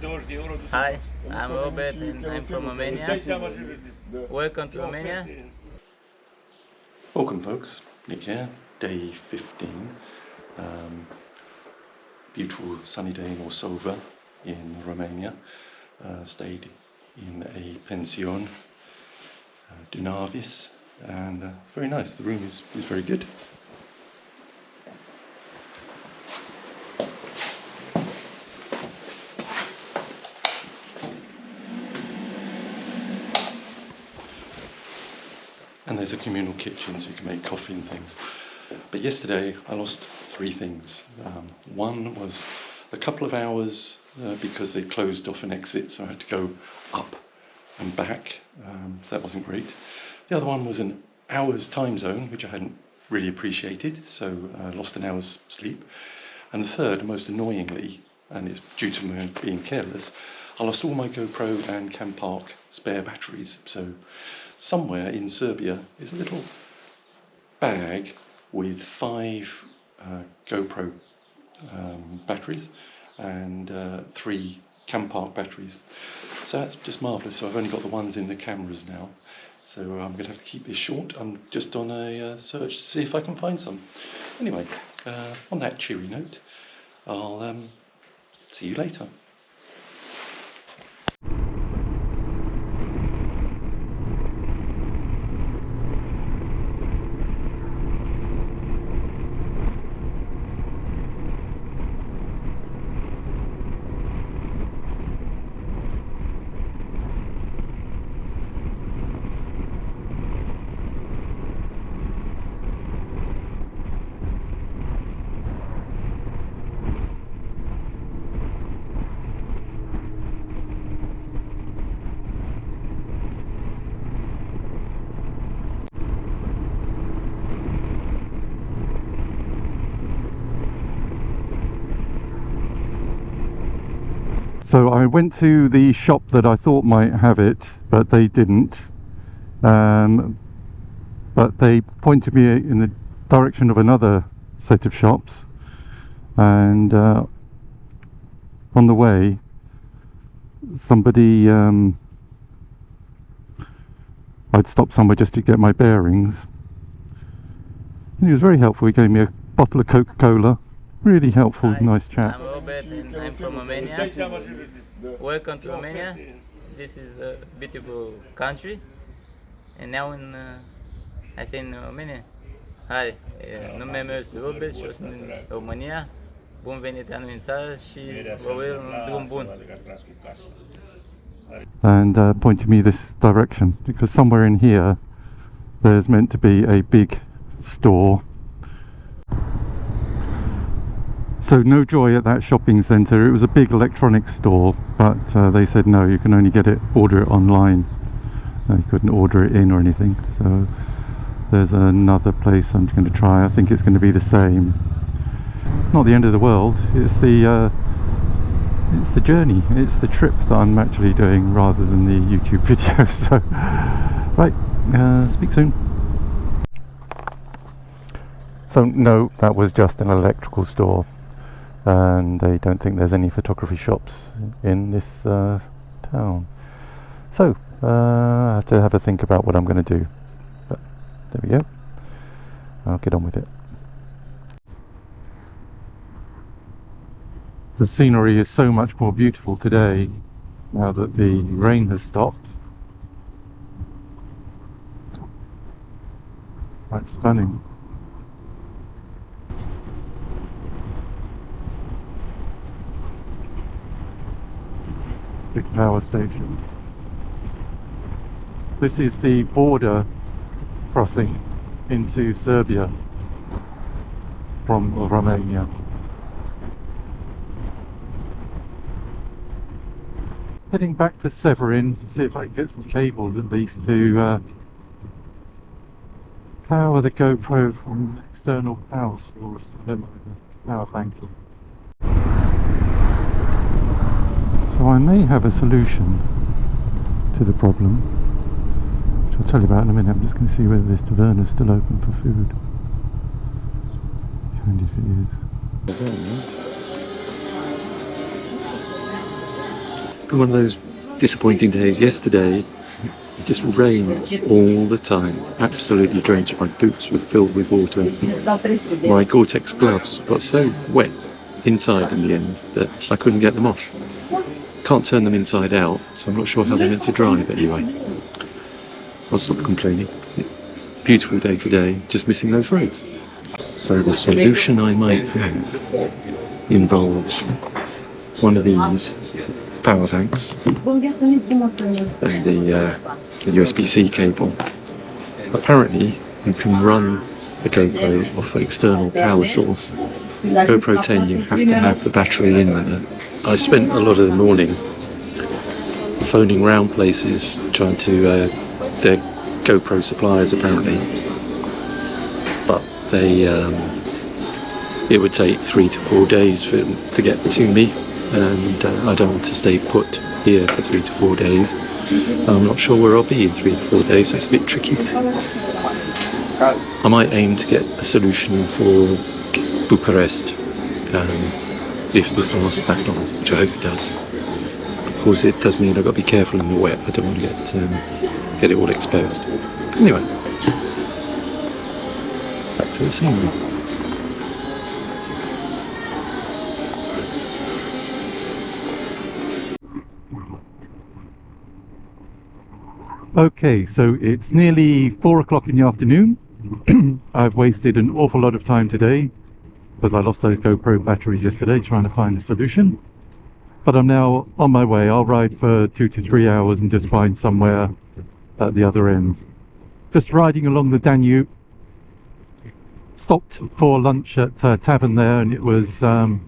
Hi, I'm Robert and I'm from Romania. Welcome to Romania. Welcome folks, Nick here, day 15. Beautiful sunny day in Orsova in Romania. Stayed in a pension, Danube, and very nice. The room is very good. And there's a communal kitchen so you can make coffee and things. But yesterday I lost three things. One was a couple of hours because they closed off an exit, so I had to go up and back, so that wasn't great. The other one was an hour's time zone, which I hadn't really appreciated, so I lost an hour's sleep. And the third, most annoyingly, and it's due to me being careless, I lost all my GoPro and Campark spare batteries. So somewhere in Serbia is a little bag with 5 GoPro batteries and 3 Campark batteries. So that's just marvellous. So I've only got the ones in the cameras now. So I'm going to have to keep this short. I'm just on a search to see if I can find some. Anyway, on that cheery note, I'll see you later. So I went to the shop that I thought might have it, but they didn't. But they pointed me in the direction of another set of shops, and on the way somebody I'd stopped somewhere just to get my bearings, and he was very helpful. He gave me a bottle of Coca-Cola. Really helpful. Hi, nice chap. I'm Robert and I'm from Romania. Welcome to Romania. This is a beautiful country. And now I say în Romania. Hai, numele meu este Robert și eu sunt din România. Bun venit la noi în țară și vă urez un drum bun. And pointed me this direction, because somewhere in here there's meant to be a big store. So no joy at that shopping centre. It was a big electronics store, but they said no, you can only order it online. You couldn't order it in or anything. So there's another place I'm going to try. I think it's going to be the same. Not the end of the world. It's the journey. It's the trip that I'm actually doing rather than the YouTube video. So right, speak soon. So no, that was just an electrical store. And they don't think there's any photography shops in this town. So I have to have a think about what I'm going to do. But there we go. I'll get on with it. The scenery is so much more beautiful today now that the rain has stopped. Quite stunning. Big power station. This is the border crossing into Serbia from Romania. Heading back to Severin to see if I can get some cables at least to power the GoPro from external power source, power banking. So I may have a solution to the problem, which I'll tell you about in a minute. I'm just going to see whether this taverna is still open for food. And if it is. been one of those disappointing days. Yesterday, it just rained all the time, absolutely drenched. My boots were filled with water. My Gore-Tex gloves got so wet inside in the end that I couldn't get them off. Can't turn them inside out, so I'm not sure how they're meant to dry, but anyway, I'll stop complaining. Beautiful day today, just missing those roads. So the solution I might have involves one of these power banks and the USB-C cable. Apparently you can run the GoPro off an external power source. GoPro 10 you have to have the battery in there. I spent a lot of the morning phoning round places trying to their GoPro suppliers apparently, but they it would take 3 to 4 days for them to get to me, and I don't want to stay put here for 3 to 4 days. I'm not sure where I'll be in 3 to 4 days, so it's a bit tricky. I might aim to get a solution for Bucharest if this lasts that long, which I hope it does. Of course it does mean I've got to be careful in the wet. I don't want to get it all exposed. Anyway, back to the scenery. Okay, so it's nearly 4 o'clock in the afternoon. I've wasted an awful lot of time today because I lost those GoPro batteries yesterday trying to find a solution. But I'm now on my way. I'll ride for 2 to 3 hours and just find somewhere at the other end. Just riding along the Danube. Stopped for lunch at a tavern there, and it was about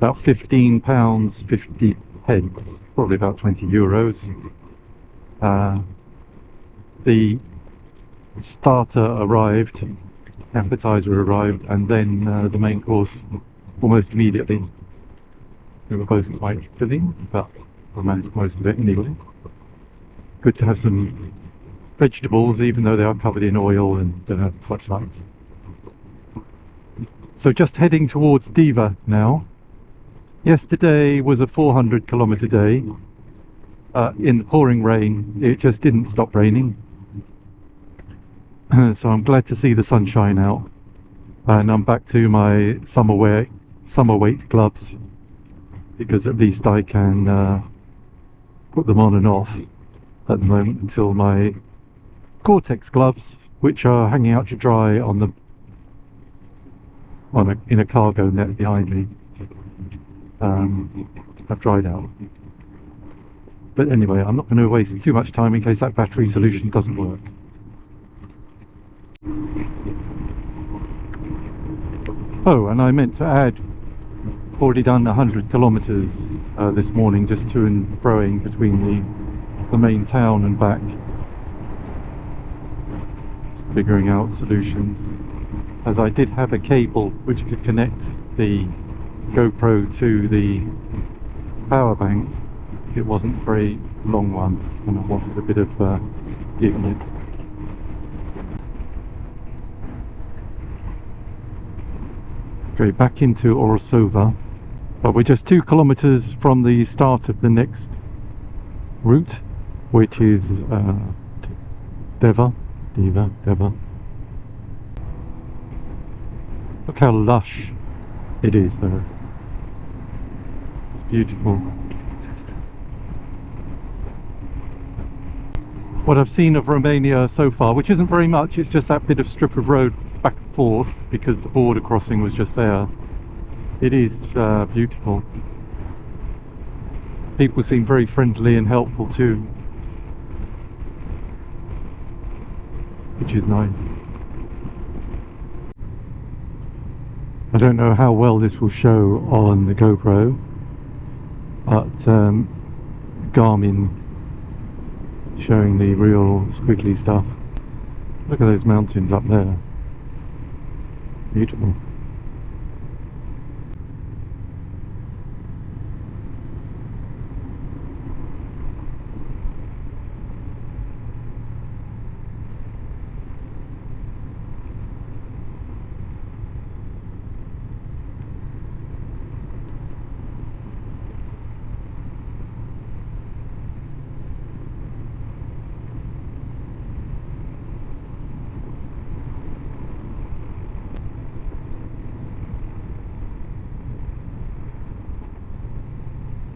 £15, 50 pence, probably about 20 euros. The starter arrived, appetizer arrived, and then the main course almost immediately. They were both quite filling, but I managed most of it anyway. Good to have some vegetables, even though they are covered in oil and such like. So just heading towards Diva now. Yesterday was a 400-kilometer day. In the pouring rain, it just didn't stop raining. So I'm glad to see the sunshine out. And I'm back to my summer weight gloves, because at least I can put them on and off at the moment until my Gore-Tex gloves, which are hanging out to dry in a cargo net behind me, have dried out. But anyway, I'm not going to waste too much time in case that battery solution doesn't work. Oh, and I meant to add, already done 100 kilometers this morning, just to and froing between the main town and back, figuring out solutions, as I did have a cable which could connect the GoPro to the power bank. It wasn't a very long one, and I wanted a bit of giving it. Okay, back into Orosova, but we're just 2 kilometers from the start of the next route, which is Diva. Look how lush it is there. It's beautiful. What I've seen of Romania so far, which isn't very much, it's just that bit of strip of road back and forth because the border crossing was just there. It is beautiful. People seem very friendly and helpful too, which is nice. I don't know how well this will show on the GoPro, but Garmin showing the real squiggly stuff. Look at those mountains up there. Beautiful.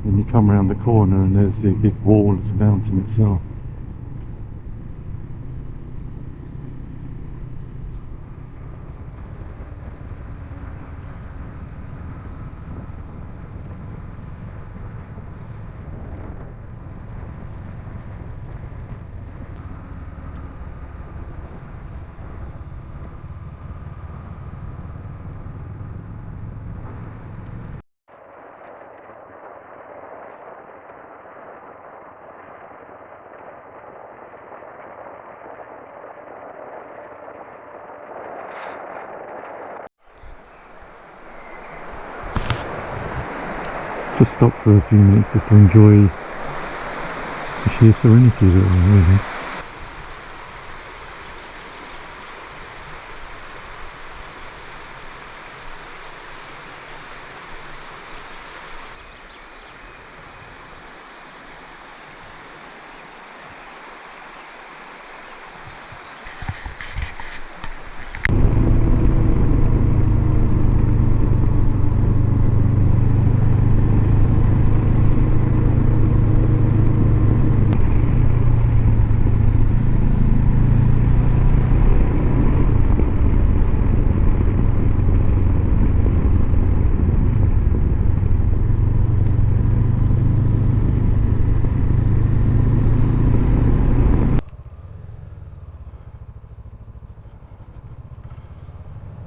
Then you come around the corner and there's the big wall of the mountain itself. Just stop for a few minutes just to enjoy the sheer serenity of it all, really.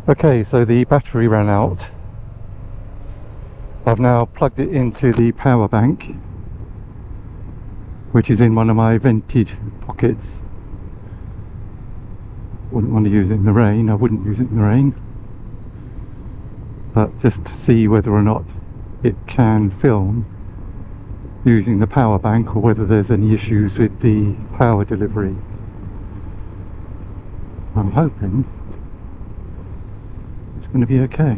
Okay, so the battery ran out. I've now plugged it into the power bank, which is in one of my vented pockets. Wouldn't want to use it in the rain. I wouldn't use it in the rain. But just to see whether or not it can film using the power bank, or whether there's any issues with the power delivery. I'm hoping it's going to be okay.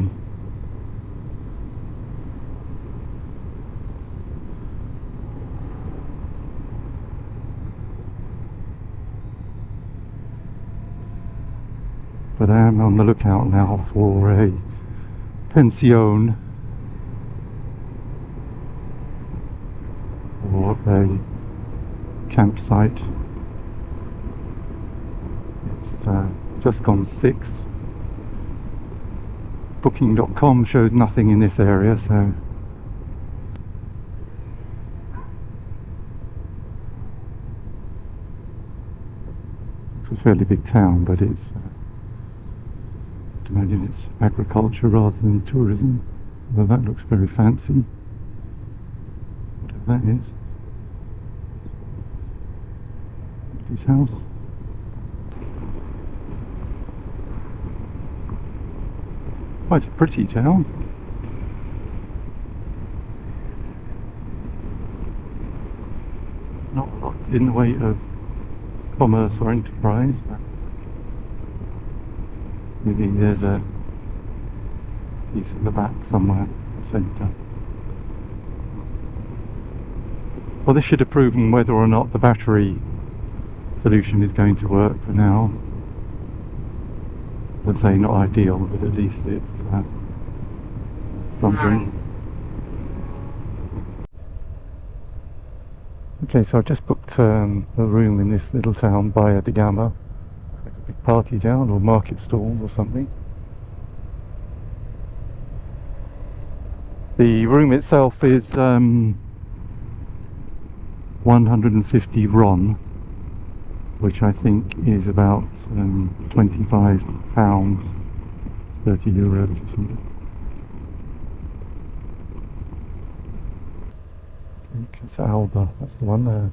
But I am on the lookout now for a pension or a campsite. It's just gone 6. Booking.com shows nothing in this area, so it's a fairly big town, but it's I'd imagine it's agriculture rather than tourism. Well, that looks very fancy, whatever that is. Somebody's house. Quite a pretty town. Not a lot in the way of commerce or enterprise, but maybe there's a piece at the back somewhere, the centre. Well, this should have proven whether or not the battery solution is going to work for now. As I say, not ideal, but at least it's something. Okay, so I've just booked a room in this little town, Baia de Gama. It's like a big party town or market stall or something. The room itself is 150 RON, which I think is about £25, 30 euros or something. I think it's Alba, that's the one there.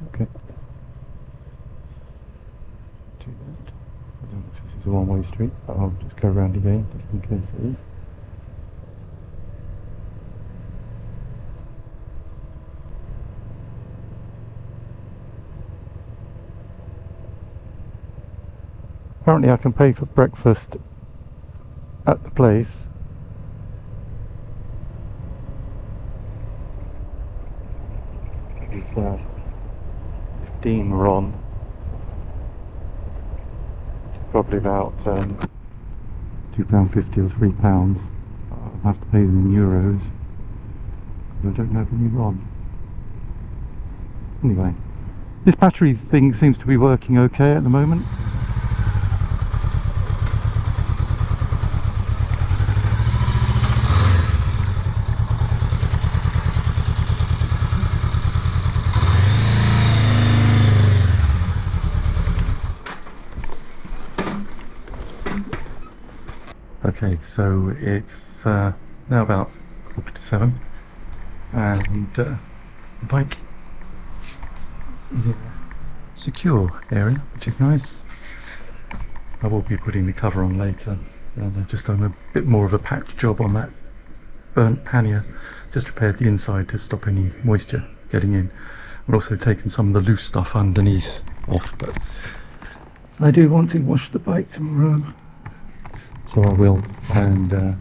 Okay. Too bad. I don't know if this is a one-way street, but I'll just go around again just in case it is. Apparently I can pay for breakfast at the place. It's 15 RON. Which is probably about £2.50 or £3. I'll have to pay them in euros. because I don't have any rod. Anyway, this battery thing seems to be working okay at the moment. Okay, so it's now about 7:15, and the bike is in a secure area, which is nice. I will be putting the cover on later, and I've just done a bit more of a patch job on that burnt pannier, just repaired the inside to stop any moisture getting in. I've also taken some of the loose stuff underneath off, but I do want to wash the bike tomorrow. So I will, and then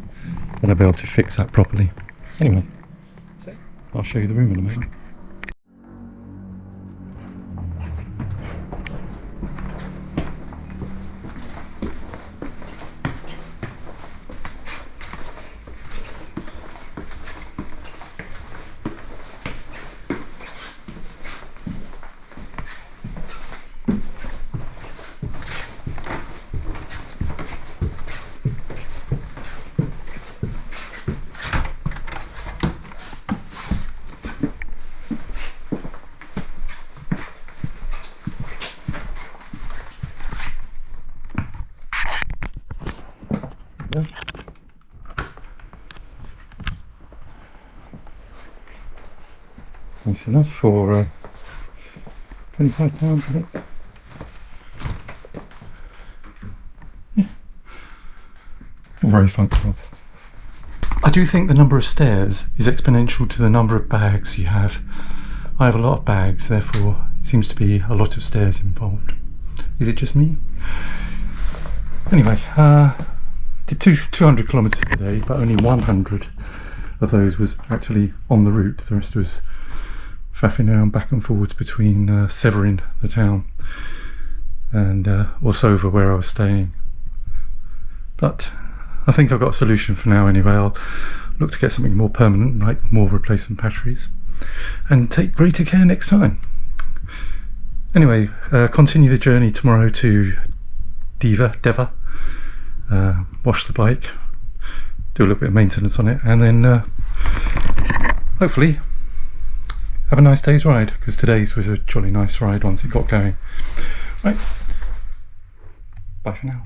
I'll be able to fix that properly. Anyway, so I'll show you the room in a moment. Nice enough for £25, I think. Yeah, very functional. I do think the number of stairs is exponential to the number of bags you have. I have a lot of bags, therefore it seems to be a lot of stairs involved. Is it just me? Anyway, did 200 kilometres today, but only 100 of those was actually on the route. The rest was faffing around back and forwards between Severin, the town, and Orsova, where I was staying. But I think I've got a solution for now anyway. I'll look to get something more permanent, like more replacement batteries, and take greater care next time. Anyway, continue the journey tomorrow to Deva, wash the bike, do a little bit of maintenance on it, and then hopefully have a nice day's ride, because today's was a jolly nice ride once it got going. Right, bye for now.